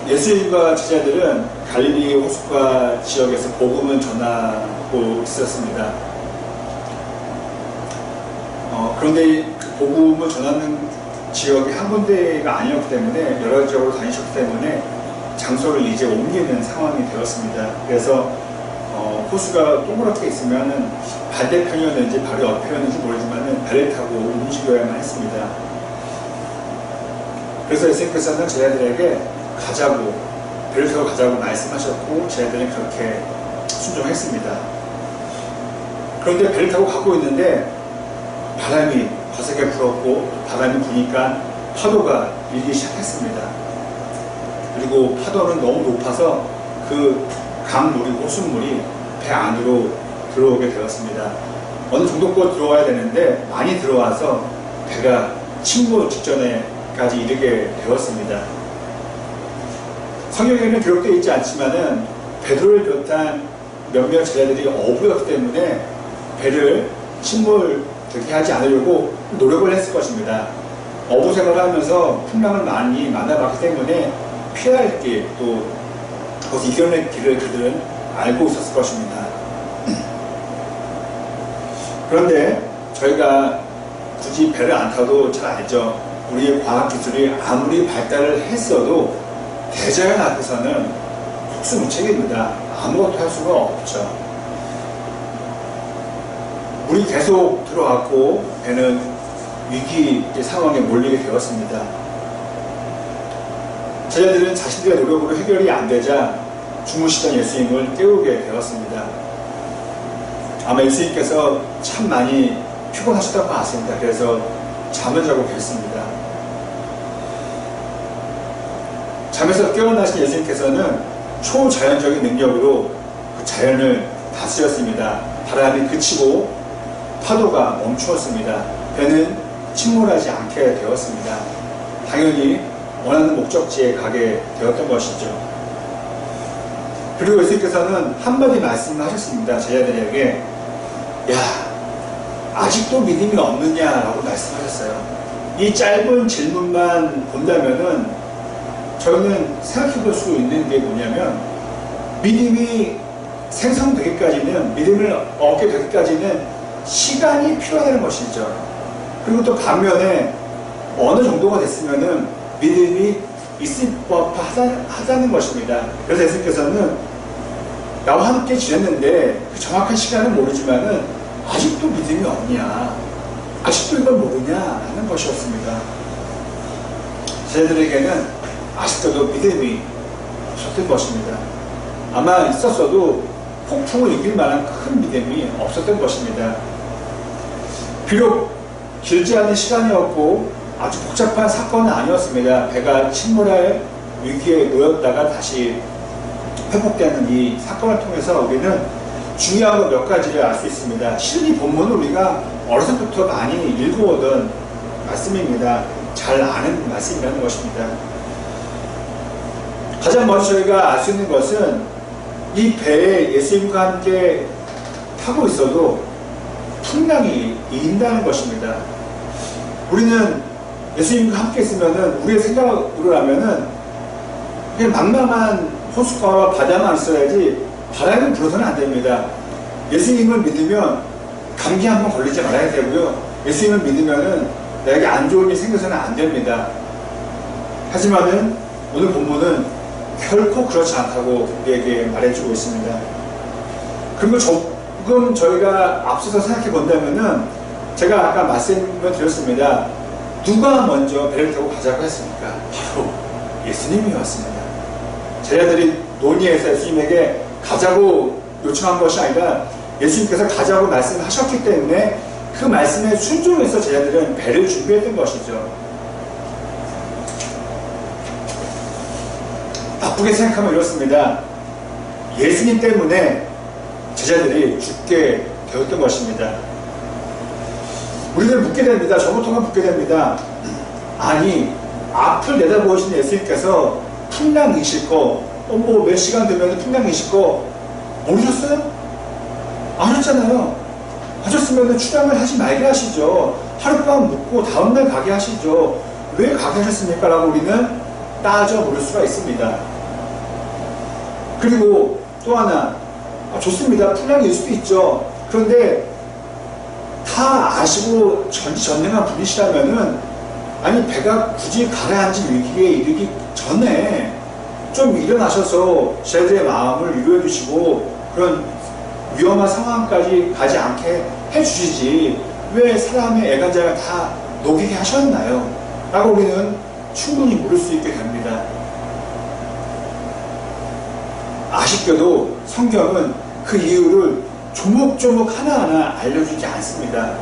예수님과 제자들은 갈릴리 호숫가 지역에서 복음을 전하고 있었습니다. 그런데 그 복음을 전하는 지역이 한 군데가 아니었기 때문에 여러 지역으로 다니셨기 때문에 장소를 이제 옮기는 상황이 되었습니다. 그래서 호수가 동그랗게 있으면 반대편이었는지 바로 옆이었는지 모르지만 배를 타고 움직여야만 했습니다. 그래서 예수님께서는 제자들에게 가자고, 배를 타고 가자고 말씀하셨고 제자들은 그렇게 순종했습니다. 그런데 배를 타고 가고 있는데 바람이 거세게 불었고 바람이 부니까 파도가 일기 시작했습니다. 그리고 파도는 너무 높아서 그 강물이, 호수물이 배 안으로 들어오게 되었습니다. 어느 정도껏 들어와야 되는데 많이 들어와서 배가 침몰 직전에까지 이르게 되었습니다. 성경에는 기록되어 있지 않지만은 베드로를 비롯한 몇몇 제자들이 어부였기 때문에 배를 침몰되게 하지 않으려고 노력을 했을 것입니다. 어부 생활을 하면서 풍랑을 많이 만나봤기 때문에 피할 길, 또 거기서 이겨낼 길을 그들은 알고 있었을 것입니다. 그런데 저희가 굳이 배를 안 타도 잘 알죠. 우리의 과학기술이 아무리 발달을 했어도 대자연 앞에서는 속수무책입니다. 아무것도 할 수가 없죠. 물이 계속 들어왔고 배는 위기 상황에 몰리게 되었습니다. 제자들은 자신들의 노력으로 해결이 안 되자 주무시던 예수님을 깨우게 되었습니다. 아마 예수님께서 참 많이 피곤하셨다고 것 같습니다. 그래서 잠을 자고 계셨습니다. 잠에서 깨어나신 예수님께서는 초자연적인 능력으로 그 자연을 다스렸습니다. 바람이 그치고 파도가 멈추었습니다. 배는 침몰하지 않게 되었습니다. 당연히 원하는 목적지에 가게 되었던 것이죠. 그리고 예수님께서는 한마디 말씀을 하셨습니다. 제자들에게, 야, 아직도 믿음이 없느냐라고 말씀하셨어요. 이 짧은 질문만 본다면은 저희는 생각해 볼 수 있는 게 뭐냐면, 믿음이 생성되기까지는, 믿음을 얻게 되기까지는 시간이 필요하다는 것이죠. 그리고 또 반면에 어느 정도가 됐으면은 믿음이 있을 법하다는 것입니다. 그래서 예수님께서는 나와 함께 지냈는데 그 정확한 시간은 모르지만은 아직도 믿음이 없냐, 아직도 이걸 모르냐 하는 것이었습니다. 저희들에게는 아직도 믿음이 없었던 것입니다. 아마 있었어도 폭풍을 이길 만한 큰 믿음이 없었던 것입니다. 비록 길지 않은 시간이었고 아주 복잡한 사건은 아니었습니다. 배가 침몰할 위기에 놓였다가 다시 회복되는 이 사건을 통해서 우리는 중요한 것 몇 가지를 알 수 있습니다. 실은 이 본문은 우리가 어렸을 때부터 많이 읽어오던 말씀입니다. 잘 아는 말씀이라는 것입니다. 가장 먼저 저희가 알 수 있는 것은 이 배에 예수님과 함께 타고 있어도 풍랑이 이긴다는 것입니다. 우리는 예수님과 함께 있으면은 우리의 생각으로 하면은 그냥 망망한 호숫가와 바다만 있어야지 바람이 불어서는 안 됩니다. 예수님을 믿으면 감기 한번 걸리지 말아야 되고요. 예수님을 믿으면은 나에게 안 좋은 일이 생겨서는 안 됩니다. 하지만은 오늘 본문은 결코 그렇지 않다고 우리에게 말해주고 있습니다. 그리고 조금 저희가 앞서서 생각해 본다면은 제가 아까 말씀을 드렸습니다. 누가 먼저 배를 타고 가자고 했습니까? 바로 예수님이었습니다. 제자들이 논의해서 예수님에게 가자고 요청한 것이 아니라 예수님께서 가자고 말씀하셨기 때문에 그 말씀에 순종해서 제자들은 배를 준비했던 것이죠. 나쁘게 생각하면 이렇습니다. 예수님 때문에 제자들이 죽게 되었던 것입니다. 우리는 묻게 됩니다. 저부터가 묻게 됩니다. 아니, 앞을 내다보신 예수님께서 풍랑 이실 거, 뭐 몇 시간 되면 풍랑 이실 거 모르셨어요? 아셨잖아요. 하셨으면 출항을 하지 말게 하시죠. 하룻밤 묵고 다음날 가게 하시죠. 왜 가게 하셨습니까? 라고 우리는 따져 물을 수가 있습니다. 그리고 또 하나, 좋습니다. 풍랑일 수도 있죠. 그런데 다 아시고 전지전능한 분이시라면은, 아니 배가 굳이 가라앉을 위기에 이르기 전에 좀 일어나셔서 저희들의 마음을 위로해 주시고 그런 위험한 상황까지 가지 않게 해주시지, 왜 사람의 애간장을 다 녹이게 하셨나요? 라고 우리는 충분히 물을 수 있게 됩니다. 아쉽게도 성경은 그 이유를 조목조목 하나하나 알려주지 않습니다.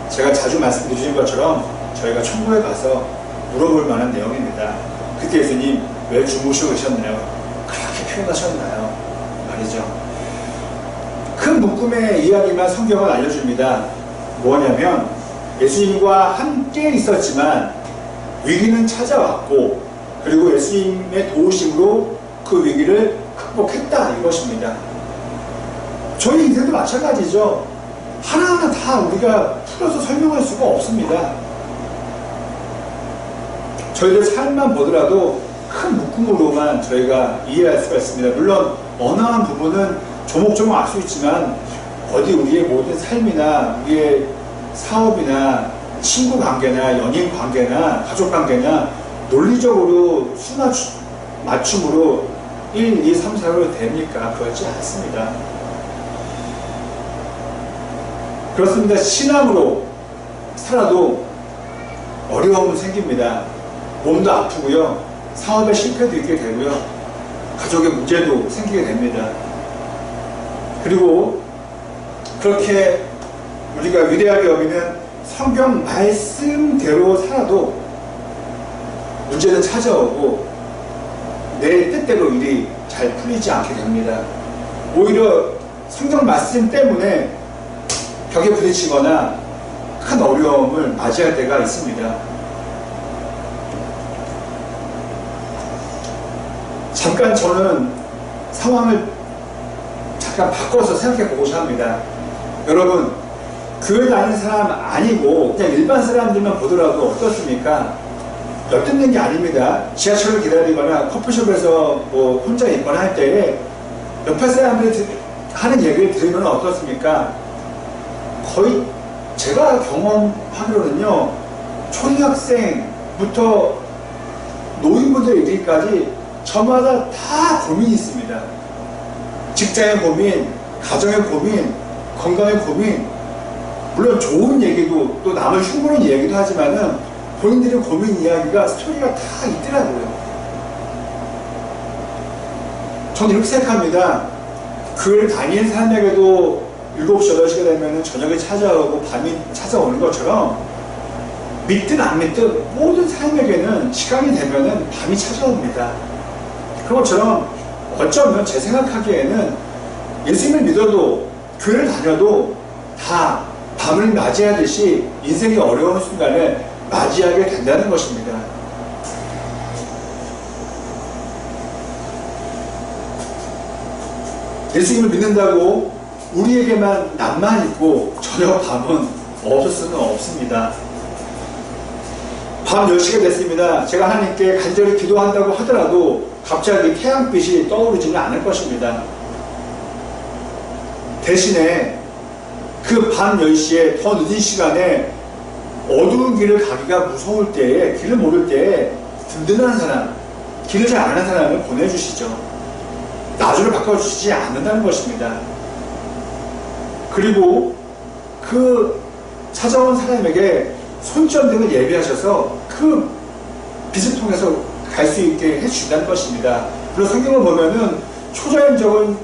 제가 자주 말씀드린 것처럼 저희가 천국에 가서 물어볼 만한 내용입니다. 그때 예수님 왜 주무시고 계셨나요? 그렇게 표현하셨나요? 말이죠. 그 묶음의 이야기만 성경은 알려줍니다. 뭐냐면 예수님과 함께 있었지만 위기는 찾아왔고, 그리고 예수님의 도우심으로 그 위기를 극복했다, 이것입니다. 저희 인생도 마찬가지죠. 하나하나 다 우리가 풀어서 설명할 수가 없습니다. 저희들 삶만 보더라도 큰 묶음으로만 저희가 이해할 수가 있습니다. 물론 어느 한 부분은 조목조목 알 수 있지만, 어디 우리의 모든 삶이나 우리의 사업이나 친구 관계나 연인 관계나 가족 관계나 논리적으로 맞춤으로 1, 2, 3, 4로 됩니까? 그렇지 않습니다. 그렇습니다. 신앙으로 살아도 어려움은 생깁니다. 몸도 아프고요, 사업에 실패도 있게 되고요, 가족의 문제도 생기게 됩니다. 그리고 그렇게 우리가 위대하게 여기는 성경 말씀대로 살아도 문제는 찾아오고 내 뜻대로 일이 잘 풀리지 않게 됩니다. 오히려 성경 말씀 때문에 벽에 부딪히거나 큰 어려움을 맞이할 때가 있습니다. 잠깐 저는 상황을 잠깐 바꿔서 생각해 보고자 합니다. 여러분, 교회 다니는 사람 아니고 그냥 일반 사람들만 보더라도 어떻습니까? 엿듣는 게 아닙니다. 지하철을 기다리거나 커피숍에서 뭐 혼자 있거나 할 때에 옆에 사람들이 하는 얘기를 들으면 어떻습니까? 거의 제가 경험하기로는요, 초등학생부터 노인분들 이르기까지 저마다 다 고민이 있습니다. 직장의 고민, 가정의 고민, 건강의 고민, 물론 좋은 얘기도 또 남을 흉보는 얘기도 하지만은 본인들의 고민 이야기가, 스토리가 다 있더라고요. 저는 이렇게 생각합니다. 교회를 다니는 사람에게도 7시, 8시가 되면 저녁이 찾아오고 밤이 찾아오는 것처럼, 믿든 안 믿든 모든 사람에게는 시간이 되면은 밤이 찾아옵니다. 그것처럼 어쩌면 제 생각하기에는 예수님을 믿어도 교회를 다녀도 다 밤을 맞이하듯이 인생의 어려운 순간을 맞이하게 된다는 것입니다. 예수님을 믿는다고 우리에게만 낮만 있고 저녁 밤은 없을 수는 없습니다. 밤 10시가 됐습니다. 제가 하나님께 간절히 기도한다고 하더라도 갑자기 태양빛이 떠오르지는 않을 것입니다. 대신에 그 밤 10시에 더 늦은 시간에 어두운 길을 가기가 무서울 때에, 길을 모를 때에 든든한 사람, 길을 잘 아는 사람을 보내주시죠. 나주를 바꿔주시지 않는다는 것입니다. 그리고 그 찾아온 사람에게 손전등을 예비하셔서 그 빛을 통해서 갈 수 있게 해주신다는 것입니다. 물론 성경을 보면은 초자연적인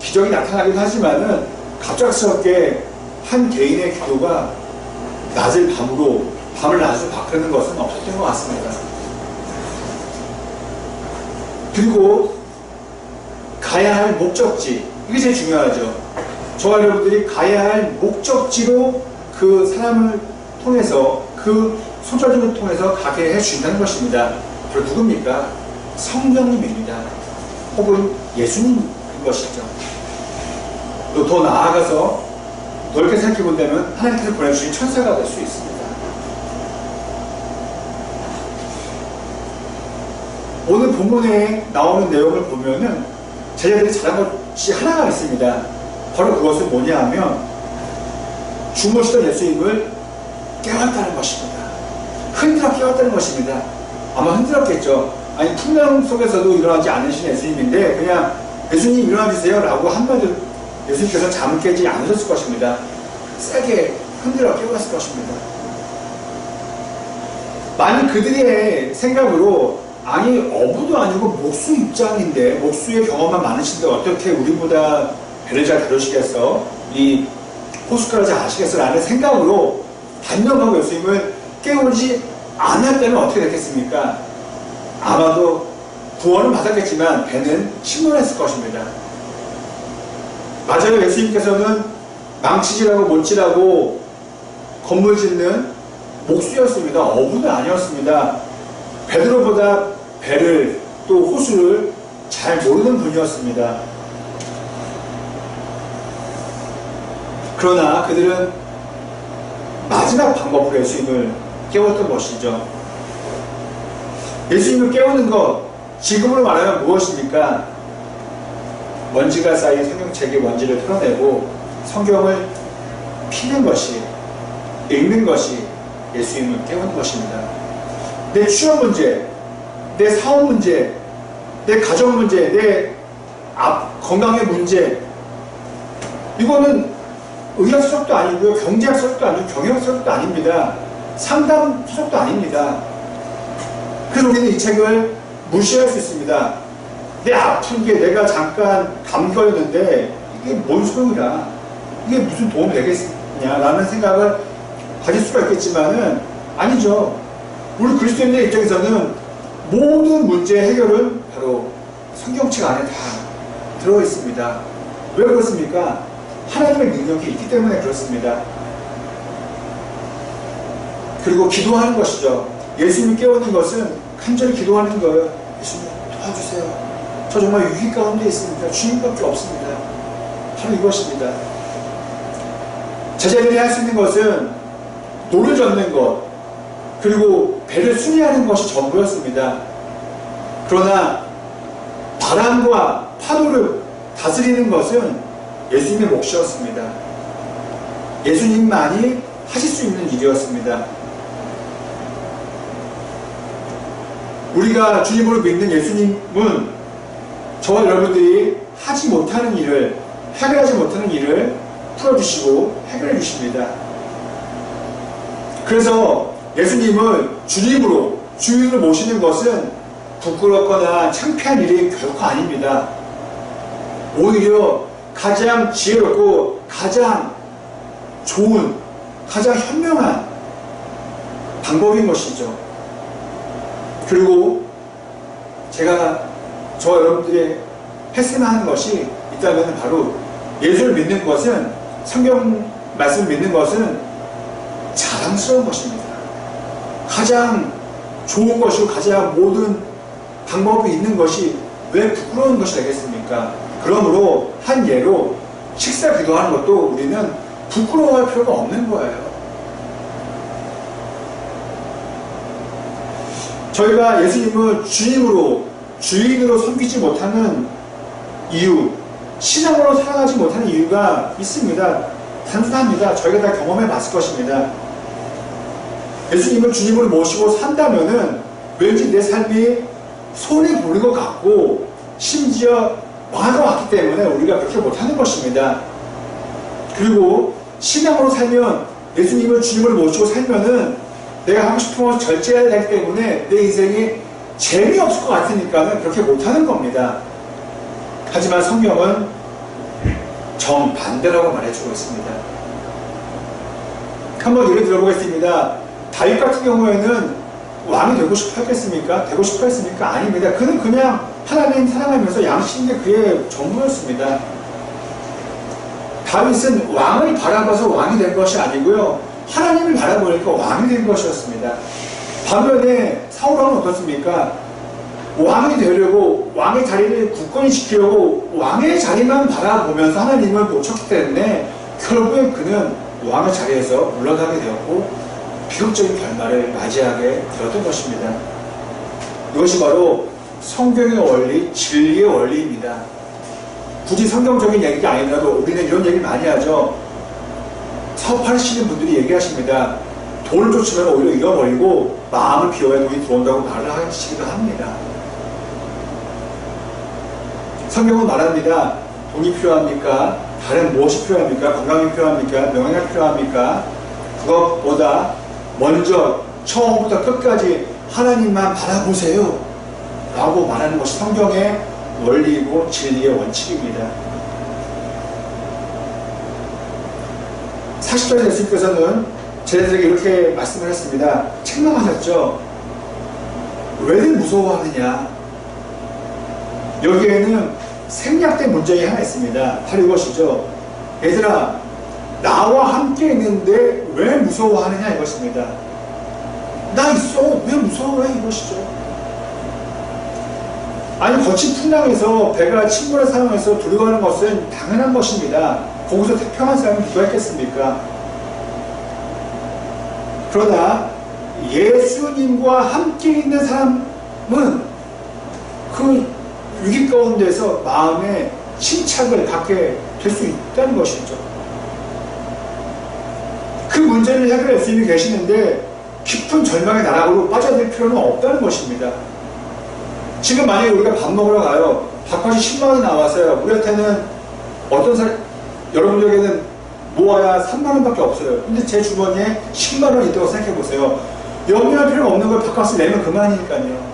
기적이 나타나기도 하지만은 갑작스럽게 한 개인의 기도가 낮을 밤으로, 밤을 낮으로 바꾸는 것은 없었던 것 같습니다. 그리고 가야 할 목적지, 이게 제일 중요하죠. 저와 여러분들이 가야 할 목적지로 그 사람을 통해서, 그 손자들을 통해서 가게 해주신다는 것입니다. 바로 누굽니까? 성령님입니다. 혹은 예수님인 것이죠. 또 더 나아가서 넓게 생각해 본다면 하나님께서 보내주신 천사가 될 수 있습니다. 오늘 본문에 나오는 내용을 보면은 제자들이 잘한 것이 하나가 있습니다. 바로 그것은 뭐냐 하면 주무시던 예수님을 깨웠다는 것입니다. 흔들어 깨웠다는 것입니다. 아마 흔들었겠죠. 아니 풍랑 속에서도 일어나지 않으신 예수님인데 그냥 예수님 일어나주세요 라고 한마디 예수님께서 잠을 깨지 않으셨을 것입니다. 세게 흔들어 깨웠을 것입니다. 만약 그들의 생각으로 아니 어부도 아니고 목수 입장인데 목수의 경험만 많으신데 어떻게 우리보다 배를 잘 다루시겠어? 이 호숫가를 잘 아시겠어? 라는 생각으로 단념하고 예수님을 깨우지 않았다면 어떻게 됐겠습니까? 아마도 구원은 받았겠지만 배는 침몰했을 것입니다. 맞아요. 예수님께서는 망치질하고 못질하고 건물 짓는 목수였습니다. 어부는 아니었습니다. 베드로보다 배를 또 호수를 잘 모르는 분이었습니다. 그러나 그들은 마지막 방법으로 예수님을 깨웠던 것이죠. 예수님을 깨우는 것, 지금으로 말하면 무엇입니까? 먼지가 쌓인 성경책의 먼지를 털어내고 성경을 피는 것이, 읽는 것이 예수님을 깨우는 것입니다. 내 취업 문제, 내 사업 문제, 내 가정 문제, 내 건강의 문제, 이거는 의학 수석도 아니고요, 경제학 수석도 아니고 경영학 수석도 아닙니다. 상담 수석도 아닙니다. 그래서 우리는 이 책을 무시할 수 있습니다. 내 아픈 게 내가 잠깐 감기 걸렸는데 이게 뭔 소용이라, 이게 무슨 도움이 되겠냐라는 생각을 가질 수가 있겠지만은 아니죠. 우리 그리스도인의 입장에서는 모든 문제의 해결은 바로 성경책 안에 다 들어있습니다. 왜 그렇습니까? 하나님의 능력이 있기 때문에 그렇습니다. 그리고 기도하는 것이죠. 예수님이 깨우는 것은 간절히 기도하는 거예요. 예수님 도와주세요. 저 정말 위기 가운데 있습니다. 주님밖에 없습니다. 바로 이것입니다. 제자들이 할 수 있는 것은 노를 젓는 것, 그리고 배를 수리하는 것이 전부였습니다. 그러나 바람과 파도를 다스리는 것은 예수님의 몫이었습니다. 예수님만이 하실 수 있는 일이었습니다. 우리가 주님으로 믿는 예수님은 저와 여러분들이 하지 못하는 일을, 해결하지 못하는 일을 풀어주시고 해결해 주십니다. 그래서 예수님을 주님으로, 주인으로 모시는 것은 부끄럽거나 창피한 일이 결코 아닙니다. 오히려 가장 지혜롭고 가장 좋은, 가장 현명한 방법인 것이죠. 그리고 제가 저와 여러분들이 했으면 하는 것이 있다면 바로 예수를 믿는 것은, 성경 말씀을 믿는 것은 자랑스러운 것입니다. 가장 좋은 것이고 가장 모든 방법이 있는 것이 왜 부끄러운 것이 되겠습니까? 그러므로 한 예로 식사 기도하는 것도 우리는 부끄러워할 필요가 없는 거예요. 저희가 예수님을 주님으로, 주인으로 섬기지 못하는 이유, 신앙으로 살아가지 못하는 이유가 있습니다. 단순합니다. 저희가 다 경험해 봤을 것입니다. 예수님을 주님으로 모시고 산다면은 왠지 내 삶이 손에 보는 것 같고 심지어 망할 것 같기 때문에 우리가 그렇게 못하는 것입니다. 그리고 신앙으로 살면, 예수님을 주님으로 모시고 살면은 내가 하고 싶은 것을 절제해야 되기 때문에 내 인생이 재미없을 것 같으니까 그렇게 못하는 겁니다. 하지만 성경은 정반대라고 말해주고 있습니다. 한번 예를 들어보겠습니다. 다윗 같은 경우에는 왕이 되고 싶어 했겠습니까? 되고 싶어 했습니까? 아닙니다. 그는 그냥 하나님 사랑하면서 양식인 게 그의 전부였습니다. 다윗은 왕을 바라봐서 왕이 된 것이 아니고요, 하나님을 바라보니까 왕이 된 것이었습니다. 반면에 사울왕은 어떻습니까? 왕이 되려고, 왕의 자리를 굳건히 지키려고 왕의 자리만 바라보면서 하나님을 놓쳤기 때문에 결국에 그는 왕의 자리에서 물러나게 되었고 비극적인 결말을 맞이하게 되었던 것입니다. 이것이 바로 성경의 원리, 진리의 원리입니다. 굳이 성경적인 얘기가 아니라도 우리는 이런 얘기를 많이 하죠. 사업하시는 분들이 얘기하십니다. 돈을 쫓으면 오히려 잃어버리고 마음을 비워야 돈이 들어온다고 말을 하시기도 합니다. 성경은 말합니다. 돈이 필요합니까? 다른 무엇이 필요합니까? 건강이 필요합니까? 명예가 필요합니까? 그것보다 먼저 처음부터 끝까지 하나님만 바라보세요 라고 말하는 것이 성경의 원리이고 진리의 원칙입니다. 40절에 예수님께서는 제자들에게 이렇게 말씀을 했습니다. 책망하셨죠. 왜들 무서워하느냐. 여기에는 생략된 문장이 하나 있습니다. 바로 이것이죠. 얘들아, 나와 함께 있는데 왜 무서워하느냐 이것입니다. 나 있어, 왜 무서워해 이것이죠. 아니, 거친 풍랑에서 배가 침몰한 상황에서 두려워하는 것은 당연한 것입니다. 거기서 태평한 사람이 누가 있겠습니까? 그러나 예수님과 함께 있는 사람은 그 위기 가운데서 마음의 침착을 갖게 될 수 있다는 것이죠. 그 문제를 해결할 예수님이 계시는데 깊은 절망의 나락으로 빠져들 필요는 없다는 것입니다. 지금 만약에 우리가 밥 먹으러 가요. 밥값이 10만 원이 나왔어요. 우리한테는 어떤 사람, 여러분들에게는 모아야 3만 원밖에 없어요. 근데 제 주머니에 10만 원이 있다고 생각해 보세요. 염려할 필요가 없는 걸 밥값을 내면 그만이니까요.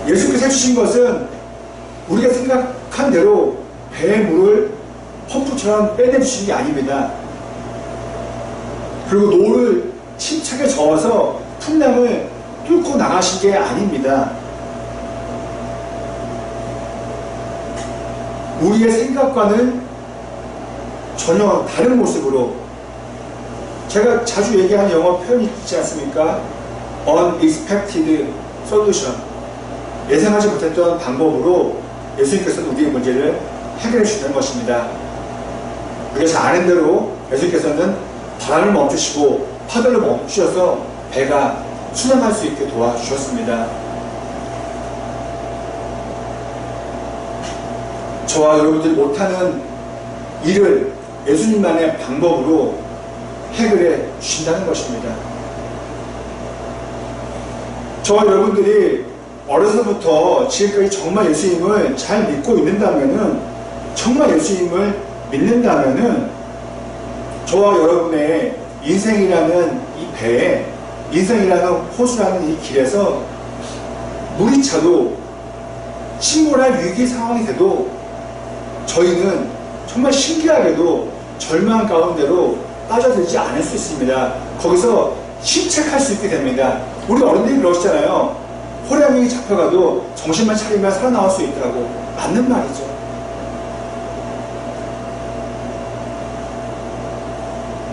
예수께서 해주신 것은 우리가 생각한 대로 배의 물을 펌프처럼 빼내주시는 게 아닙니다. 그리고 노를 침착에 저어서 풍랑을 뚫고 나가신 게 아닙니다. 우리의 생각과는 전혀 다른 모습으로, 제가 자주 얘기하는 영어 표현이 있지 않습니까? Unexpected solution. 예상하지 못했던 방법으로 예수님께서는 우리의 문제를 해결해 주시는 것입니다. 우리가 잘 아는 대로 예수님께서는 바람을 멈추시고 파도를 멈추셔서 배가 순항할 수 있게 도와주셨습니다. 저와 여러분들이 못하는 일을 예수님만의 방법으로 해결해 주신다는 것입니다. 저와 여러분들이 어려서부터 지금까지 정말 예수님을 잘 믿고 있는다면은, 정말 예수님을 믿는다면은, 저와 여러분의 인생이라는 이 배에, 인생이라는 호수라는 이 길에서 물이 차도, 침몰할 위기 상황이 돼도 저희는 정말 신기하게도 절망 가운데로 빠져들지 않을 수 있습니다. 거기서 침착할 수 있게 됩니다. 우리 어른들이 그러시잖아요. 호랑이 잡혀가도 정신만 차리면 살아나올 수 있더라고. 맞는 말이죠.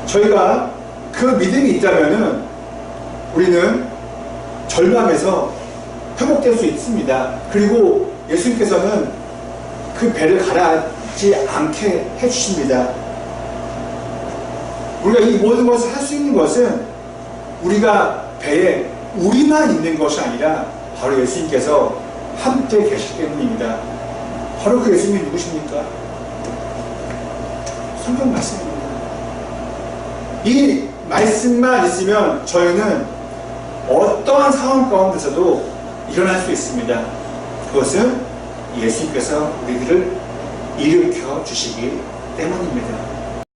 저희가 그 믿음이 있다면은 우리는 절망에서 회복될 수 있습니다. 그리고 예수님께서는 그 배를 가라앉지 않게 해주십니다. 우리가 이 모든 것을 할 수 있는 것은 우리가 배에 우리만 있는 것이 아니라 바로 예수님께서 함께 계시기 때문입니다. 바로 그 예수님이 누구십니까? 성경 말씀입니다. 이 말씀만 있으면 저희는 어떠한 상황 가운데서도 일어날 수 있습니다. 그것은 예수님께서 우리들을 일으켜 주시기 때문입니다.